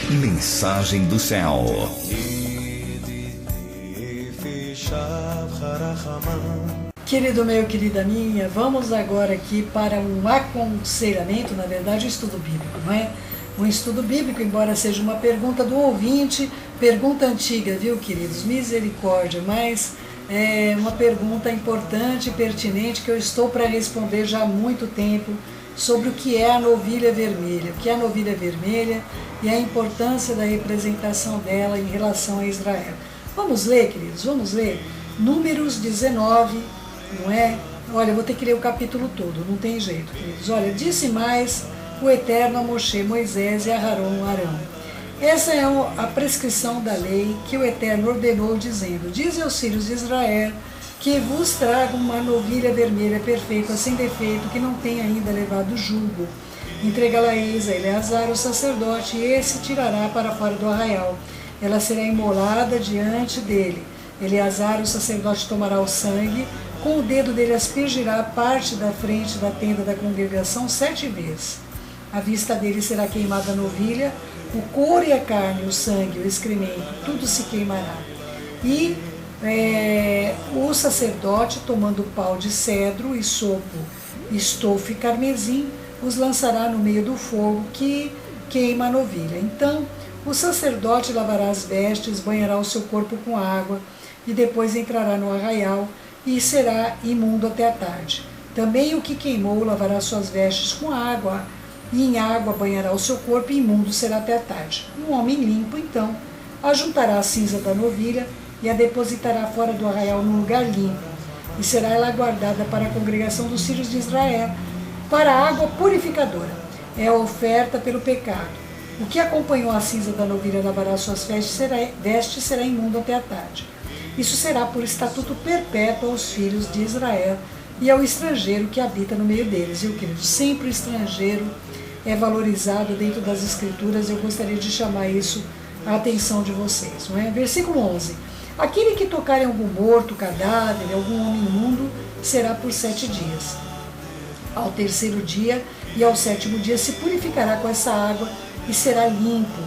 Mensagem do Céu. Querido meu, querida minha, vamos agora aqui para um aconselhamento, na verdade um estudo bíblico, não é? Um estudo bíblico, embora seja uma pergunta do ouvinte, pergunta antiga, viu, queridos? Misericórdia, mas é uma pergunta importante e pertinente que eu estou para responder já há muito tempo sobre o que é a novilha vermelha, o que é a novilha vermelha e a importância da representação dela em relação a Israel. Vamos ler, queridos, vamos ler Números 19, não é? Olha, eu vou ter que ler o capítulo todo, não tem jeito, queridos. Olha, disse mais o Eterno a Moshe, Moisés e a Arão. Essa é a prescrição da lei que o Eterno ordenou, dizendo: dize aos filhos de Israel que vos tragam uma novilha vermelha perfeita, sem defeito, que não tenha ainda levado jugo. Entregá-la-eis a Eleazar, o sacerdote, e esse tirará para fora do arraial. Ela será imolada diante dele. Eleazar, o sacerdote, tomará o sangue, com o dedo dele aspergirá a parte da frente da tenda da congregação 7 vezes. À vista dele será queimada a novilha, o couro e a carne, o sangue, o excremento, tudo se queimará. E o sacerdote, tomando pau de cedro e sopo, estofo e carmesim, os lançará no meio do fogo que queima a novilha. Então o sacerdote lavará as vestes, banhará o seu corpo com água, e depois entrará no arraial e será imundo até a tarde. Também o que queimou lavará suas vestes com água, e em água banhará o seu corpo, e imundo será até a tarde. Um homem limpo, então, ajuntará a cinza da novilha e a depositará fora do arraial num lugar limpo, e será ela guardada para a congregação dos filhos de Israel, para a água purificadora. É a oferta pelo pecado. O que acompanhou a cinza da novilha lavará suas vestes, será imundo até a tarde. Isso será por estatuto perpétuo aos filhos de Israel e ao estrangeiro que habita no meio deles. E, querido, sempre o estrangeiro é valorizado dentro das Escrituras. Eu gostaria de chamar isso a atenção de vocês, não é? Versículo 11. Aquele que tocar em algum morto, cadáver, algum homem imundo, será por 7 dias. Ao terceiro dia e ao 7º dia se purificará com essa água e será limpo.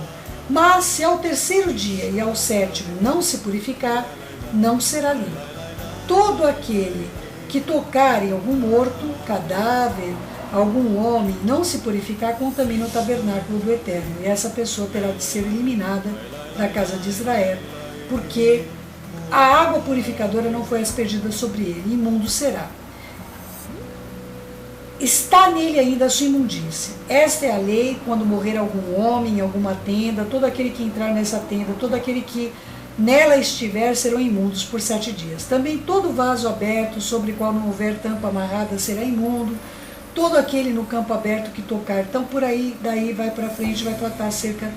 Mas se ao terceiro dia e ao 7º não se purificar, não será limpo. Todo aquele que tocar em algum morto, cadáver, algum homem, não se purificar, contamina o tabernáculo do Eterno, e essa pessoa terá de ser eliminada da casa de Israel, porque a água purificadora não foi aspergida sobre ele, imundo será. Está nele ainda a sua imundície. Esta é a lei quando morrer algum homem em alguma tenda, todo aquele que entrar nessa tenda, todo aquele que nela estiver, serão imundos por 7 dias. Também todo vaso aberto, sobre o qual não houver tampa amarrada, será imundo. Todo aquele no campo aberto que tocar. Então, por aí, daí vai para frente, vai tratar acerca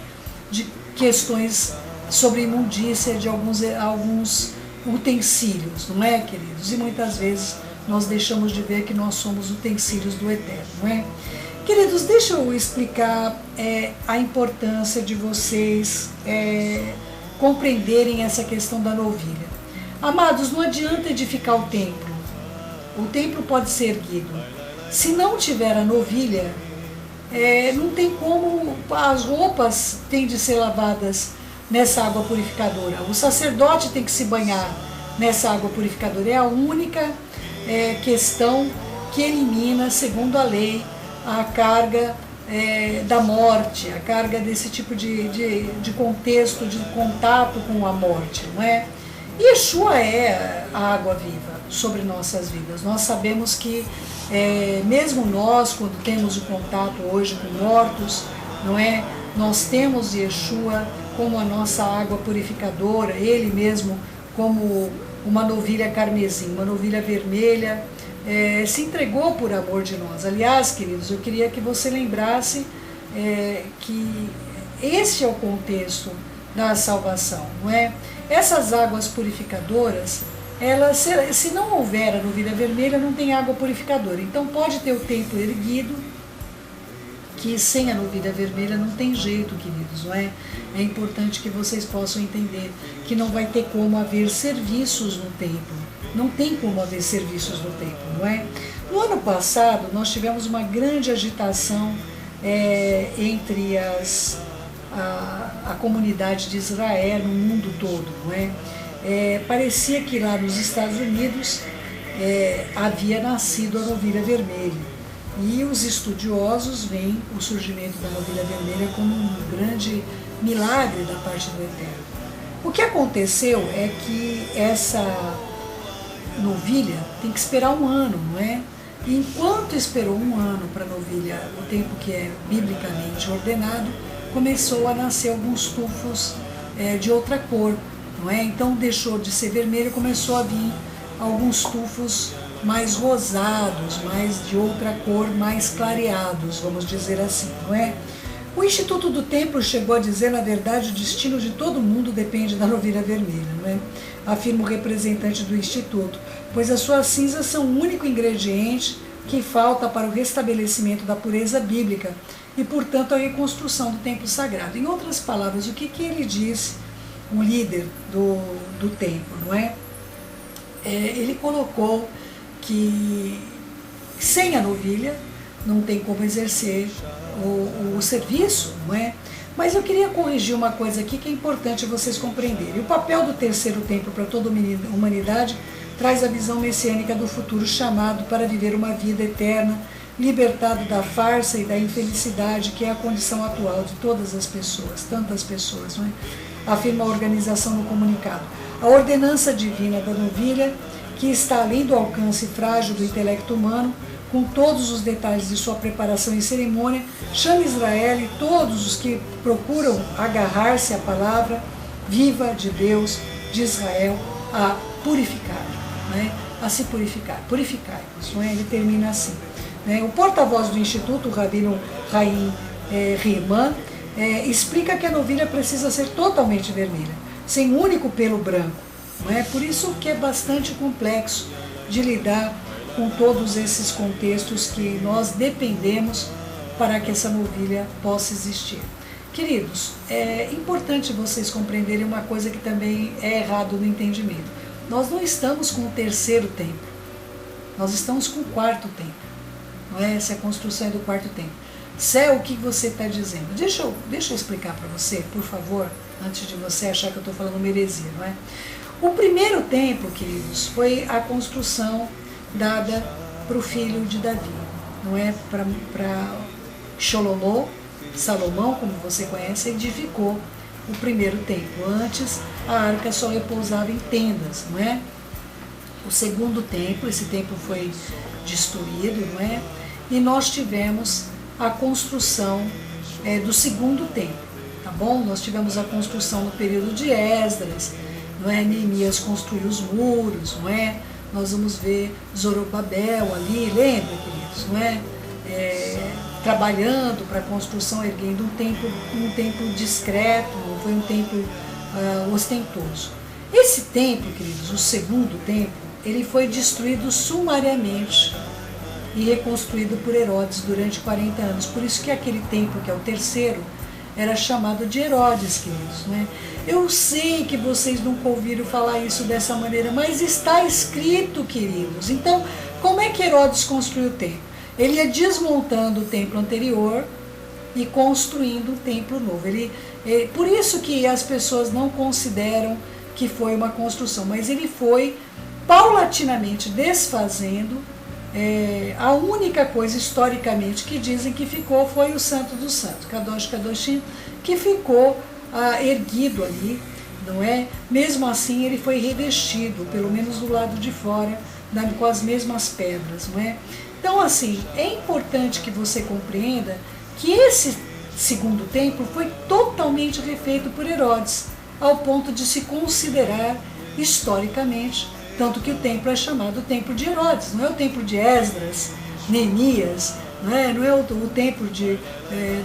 de questões sobre imundícia de alguns utensílios, não é, queridos? E muitas vezes nós deixamos de ver que nós somos utensílios do Eterno, não é? Queridos, deixa eu explicar a importância de vocês compreenderem essa questão da novilha. Amados, não adianta edificar o templo. O templo pode ser erguido. Se não tiver a novilha, não tem como, as roupas têm de ser lavadas nessa água purificadora. O sacerdote tem que se banhar nessa água purificadora. É a única questão que elimina, segundo a lei, a carga da morte, a carga desse tipo de contexto, de contato com a morte, não é? Yeshua é a água viva sobre nossas vidas. Nós sabemos que mesmo nós, quando temos o contato hoje com mortos, não é? Nós temos Yeshua como a nossa água purificadora, ele mesmo como uma novilha carmesim, uma novilha vermelha, se entregou por amor de nós. Aliás, queridos, eu queria que você lembrasse que esse é o contexto da salvação, não é? Essas águas purificadoras, elas, se não houver a novilha vermelha, não tem água purificadora. Então pode ter o templo erguido, que sem a novilha vermelha não tem jeito, queridos, não é? É importante que vocês possam entender que não vai ter como haver serviços no templo. Não tem como haver serviços no templo, não é? No ano passado, nós tivemos uma grande agitação entre a comunidade de Israel no mundo todo, não é? Parecia que lá nos Estados Unidos havia nascido a novilha vermelha. E os estudiosos veem o surgimento da novilha vermelha como um grande milagre da parte do Eterno. O que aconteceu é que essa novilha tem que esperar um ano, não é? E enquanto esperou um ano para a novilha, o tempo que é biblicamente ordenado, começou a nascer alguns tufos de outra cor, não é? Então deixou de ser vermelho e começou a vir alguns tufos mais rosados, mais de outra cor, mais clareados, vamos dizer assim, não é? O Instituto do Templo chegou a dizer, na verdade, o destino de todo mundo depende da novilha vermelha, não é? Afirma o representante do Instituto, pois as suas cinzas são o único ingrediente que falta para o restabelecimento da pureza bíblica e, portanto, a reconstrução do templo sagrado. Em outras palavras, o que ele disse, o líder do templo, não é? Ele colocou que sem a novilha não tem como exercer o serviço, não é? Mas eu queria corrigir uma coisa aqui que é importante vocês compreenderem. O papel do terceiro templo para toda a humanidade traz a visão messiânica do futuro chamado para viver uma vida eterna, libertado da farsa e da infelicidade que é a condição atual de todas as pessoas, tantas pessoas, não é? Afirma a organização no comunicado. A ordenança divina da novilha, que está além do alcance frágil do intelecto humano, com todos os detalhes de sua preparação e cerimônia, chama Israel e todos os que procuram agarrar-se à palavra viva de Deus, de Israel, a purificar, né? A se purificar, purificai-vos, não é? Ele termina assim, né? O porta-voz do Instituto, o Rabino Haim Riemann, explica que a novilha precisa ser totalmente vermelha, sem um único pelo branco, não é? Por isso que é bastante complexo de lidar com todos esses contextos que nós dependemos para que essa novilha possa existir. Queridos, é importante vocês compreenderem uma coisa que também é errado no entendimento. Nós não estamos com o terceiro templo, nós estamos com o quarto templo. Não é? Essa é a construção do quarto templo. Céu, o que você está dizendo? Deixa eu explicar para você, por favor, antes de você achar que eu estou falando uma heresia, não é? O primeiro templo, queridos, foi a construção dada para o filho de Davi, não é? Para Salomão, como você conhece, edificou o primeiro templo. Antes, a arca só repousava em tendas, não é? O segundo templo, esse templo foi destruído, não é? E nós tivemos a construção do segundo templo, tá bom? Nós tivemos a construção no período de Esdras, não é? Neemias construiu os muros, não é? Nós vamos ver Zorobabel ali, lembra, queridos, não é? Trabalhando para a construção, erguendo um templo discreto, não foi um templo ostentoso. Esse templo, queridos, o segundo templo, ele foi destruído sumariamente e reconstruído por Herodes durante 40 anos. Por isso que aquele templo, que é o terceiro, era chamado de Herodes, queridos, né? Eu sei que vocês nunca ouviram falar isso dessa maneira, mas está escrito, queridos. Então, como é que Herodes construiu o templo? Ele ia desmontando o templo anterior e construindo um templo novo. Por isso que as pessoas não consideram que foi uma construção, mas ele foi paulatinamente desfazendo. A única coisa historicamente que dizem que ficou foi o Santo dos Santos, Kadosh Kadoshim, que ficou erguido ali, não é? Mesmo assim ele foi revestido, pelo menos do lado de fora, com as mesmas pedras, não é? Então, assim, é importante que você compreenda que esse segundo templo foi totalmente refeito por Herodes, ao ponto de se considerar historicamente, tanto que o templo é chamado Templo de Herodes, não é o templo de Esdras, Neemias, não é o templo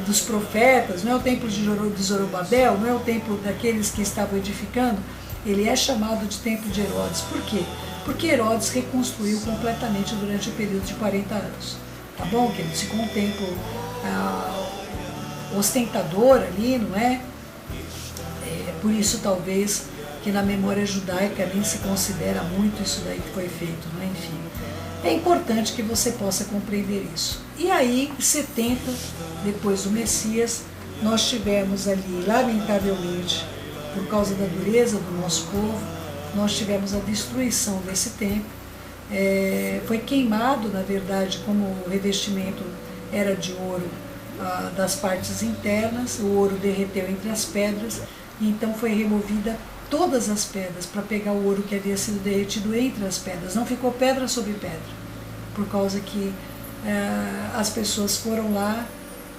dos profetas, não é o templo de Zorobabel, não é o templo daqueles que estavam edificando. Ele é chamado de Templo de Herodes. Por quê? Porque Herodes reconstruiu completamente durante o período de 40 anos. Tá bom, queridos? Ficou um templo ostentador ali, não é? Por isso, talvez, que na memória judaica nem se considera muito isso daí que foi feito, não é? Enfim, é importante que você possa compreender isso. E aí, em 70, depois do Messias, nós tivemos ali, lamentavelmente, por causa da dureza do nosso povo, nós tivemos a destruição desse templo. Foi queimado, na verdade, como o revestimento era de ouro das partes internas, o ouro derreteu entre as pedras, e então foi removida todas as pedras para pegar o ouro que havia sido derretido entre as pedras. Não ficou pedra sobre pedra, por causa que as pessoas foram lá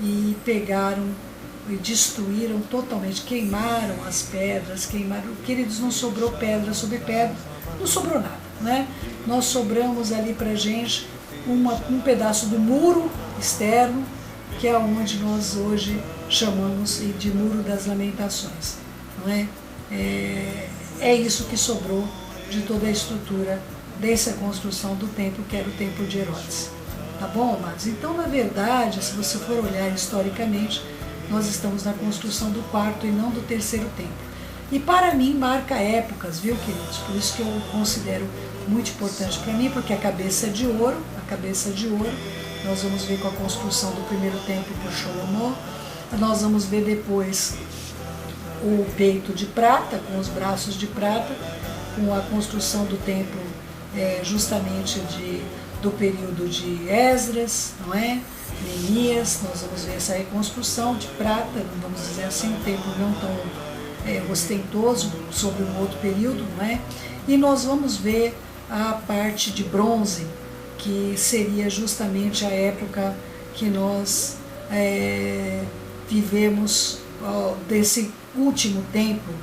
e pegaram e destruíram totalmente, queimaram as pedras, queimaram. Queridos, não sobrou pedra sobre pedra, não sobrou nada, né? Nós sobramos ali para a gente um pedaço do muro externo, que é onde nós hoje chamamos de Muro das Lamentações, não é? É isso que sobrou de toda a estrutura dessa construção do templo, que era o Templo de Herodes. Tá bom, amados? Então, na verdade, se você for olhar historicamente, nós estamos na construção do quarto e não do terceiro templo. E para mim marca épocas, viu, queridos? Por isso que eu considero muito importante para mim, porque a cabeça é de ouro, nós vamos ver com a construção do primeiro templo por Salomão, nós vamos ver depois o peito de prata, com os braços de prata, com a construção do templo justamente do período de Esdras, não é? Neemias, nós vamos ver essa reconstrução de prata, vamos dizer assim, um templo não tão ostentoso sobre um outro período, não é? E nós vamos ver a parte de bronze, que seria justamente a época que nós vivemos desse último templo,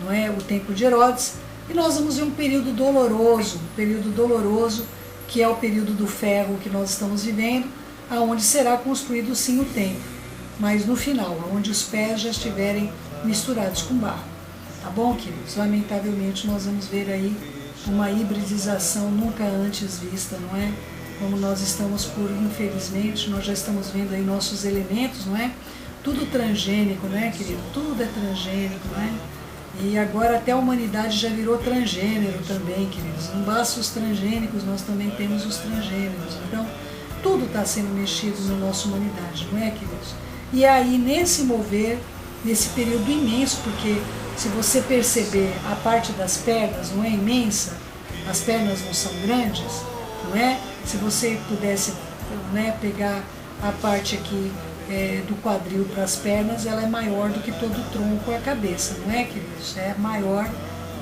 não é? O templo de Herodes, e nós vamos ver um período doloroso, que é o período do ferro que nós estamos vivendo, aonde será construído sim o templo, mas no final, onde os pés já estiverem misturados com barro. Tá bom, queridos? Lamentavelmente nós vamos ver aí uma hibridização nunca antes vista, não é? Como nós estamos infelizmente, nós já estamos vendo aí nossos elementos, não é? Tudo transgênico, né, querido? Tudo é transgênico, não é? E agora até a humanidade já virou transgênero também, queridos. Não basta os transgênicos, nós também temos os transgêneros. Então, tudo está sendo mexido na nossa humanidade, não é, queridos? E aí, nesse mover, nesse período imenso, porque se você perceber, a parte das pernas não é imensa, as pernas não são grandes, não é? Se você pudesse, né, pegar a parte aqui do quadril para as pernas, ela é maior do que todo o tronco e a cabeça, não é, queridos? É maior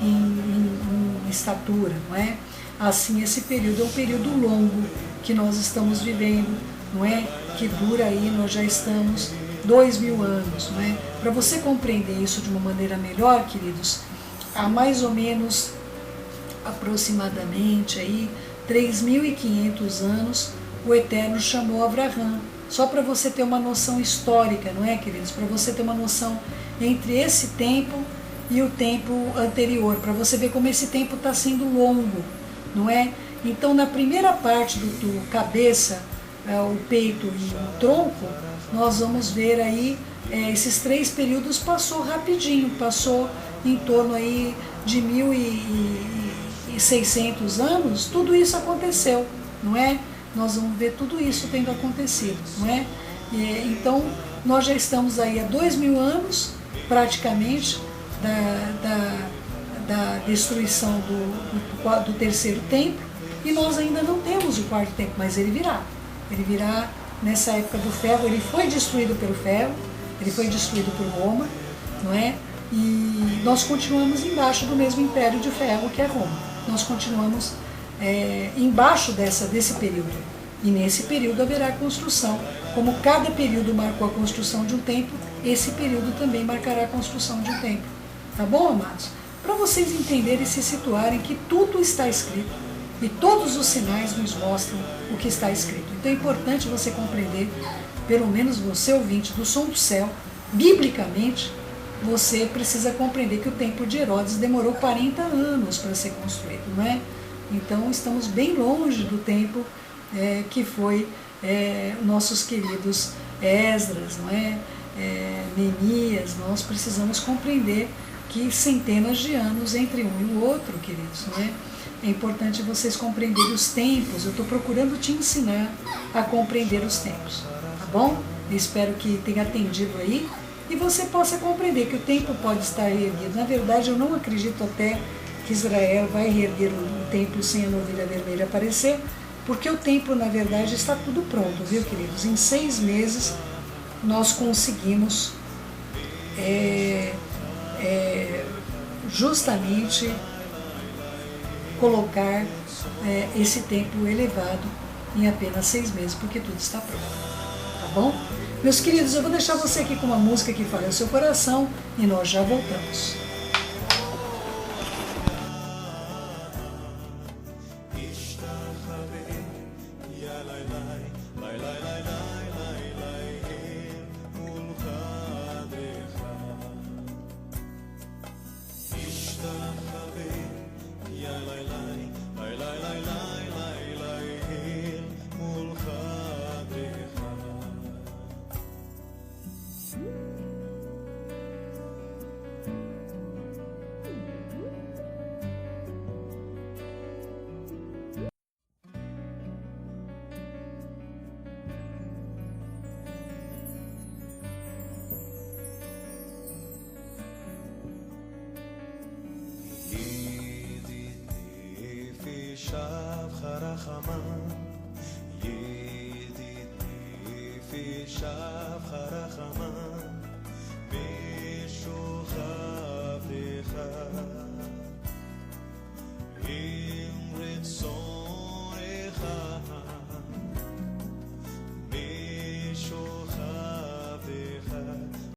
em estatura, não é? Assim, esse período é um período longo que nós estamos vivendo, não é? Que dura aí, nós já estamos 2000 anos, não é? Para você compreender isso de uma maneira melhor, queridos, há mais ou menos, aproximadamente aí, 3.500 anos, o Eterno chamou Abraão. Só para você ter uma noção histórica, não é, queridos? Para você ter uma noção entre esse tempo e o tempo anterior, para você ver como esse tempo está sendo longo, não é? Então, na primeira parte do cabeça, o peito e o tronco, nós vamos ver aí, esses 3 períodos passou rapidinho, passou em torno aí de 1.600 anos, tudo isso aconteceu, não é? Nós vamos ver tudo isso tendo acontecido, não é? Então, nós já estamos aí há 2000 anos, praticamente, da destruição do terceiro templo, e nós ainda não temos o quarto templo, mas ele virá. Ele virá nessa época do ferro, ele foi destruído pelo ferro, ele foi destruído por Roma, não é? E nós continuamos embaixo do mesmo império de ferro que é Roma. Nós continuamos embaixo desse período. E nesse período haverá construção. Como cada período marcou a construção de um templo, esse período também marcará a construção de um templo. Tá bom, amados? Para vocês entenderem e se situarem que tudo está escrito e todos os sinais nos mostram o que está escrito. Então é importante você compreender, pelo menos você ouvinte do Som do Céu, biblicamente, você precisa compreender que o templo de Herodes demorou 40 anos para ser construído, não é? Então estamos bem longe do tempo que foi nossos queridos Esdras, não é? Neemias. Nós precisamos compreender que centenas de anos entre um e o outro, queridos, não é? É importante vocês compreenderem os tempos. Eu estou procurando te ensinar a compreender os tempos, tá bom? Eu espero que tenha atendido aí e você possa compreender que o templo pode estar reerguido. Na verdade, eu não acredito até que Israel vai reerguer o templo sem a novilha vermelha aparecer, porque o templo, na verdade, está tudo pronto, viu, queridos? Em 6 meses nós conseguimos justamente colocar esse templo elevado em apenas 6 meses, porque tudo está pronto, tá bom? Meus queridos, eu vou deixar você aqui com uma música que fale ao seu coração e nós já voltamos. שב חרחמה ידידי שב חרחמה